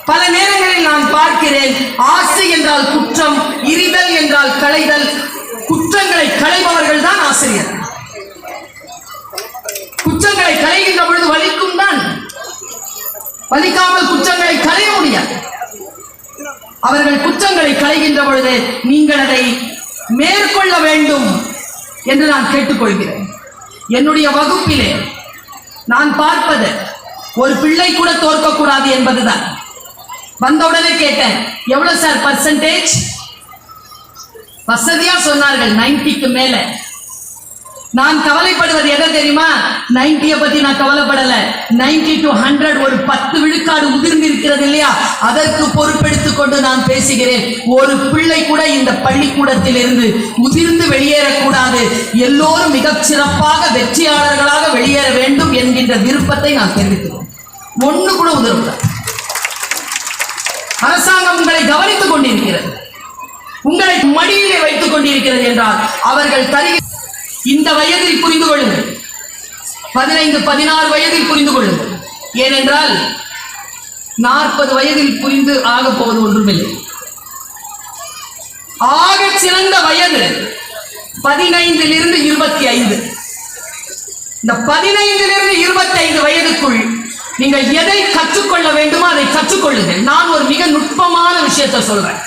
பல நேரங்களில் நான் பார்க்கிறேன், ஆசை என்றால் குற்றம், இரிதல் என்றால் களைதல். குற்றங்களை களைபவர்கள் தான் ஆசிரியர். குற்றங்களை களைகின்ற பொழுது வலிக்கும் தான், வலிக்காமல் குற்றங்களை களைய முடியாது. அவர்கள் குற்றங்களை களைகின்ற பொழுது நீங்கள் அதை மேற்கொள்ள வேண்டும் என்று நான் கேட்டுக்கொள்கிறேன். என்னுடைய வகுப்பிலே நான் பார்ப்பது, ஒரு பிள்ளை கூட தோற்கக்கூடாது என்பதுதான். வந்தவுடனே கேட்டேன், எவ்வளவு சார் பர்சன்டேஜ்? வசதியா சொன்னார்கள் 90க்கு மேல. நான் கவலைப்படுவது எதை தெரியுமா? 90 பத்தி நான் கவலைப்படல. 90 to 100 ஒரு 10 விழுக்காடு உதிர்ந்து இருக்கிறது இல்லையா, அதற்கு பொறுப்பெடுத்துக் கொண்டு நான் பேசுகிறேன். ஒரு பிள்ளை கூட இந்த பள்ளிக்கூடத்தில் இருந்து உதிர்ந்து வெளியேறக்கூடாது. எல்லோரும் மிகச் சிறப்பாக வெற்றியாளர்களாக வெளியேற வேண்டும் என்கின்ற விருப்பத்தை நான் தெரிவிக்கிறேன். ஒண்ணு கூட உதிரக்கூடாது. அரசாங்கம் உங்களை கவனித்துக் கொண்டிருக்கிறது, உங்களை மடியிலே வைத்துக் கொண்டிருக்கிறது என்றால் அவர்கள் தருகிற இந்த வயதில் புரிந்து கொள்ளுங்கள், 15, 16 வயதில் புரிந்து கொள்ளுங்கள். ஏனென்றால் 40 வயதில் புரிந்து ஆக போவது ஒன்றுமில்லை. ஆக சிறந்த வயது 15 25. இந்த 15 25 வயதுக்குள் நீங்கள் எதை கற்றுக்கொள்ள வேண்டுமோ அதை கற்றுக்கொள்ளுங்கள். நான் ஒரு மிக நுட்பமான விஷயத்தை சொல்றேன்.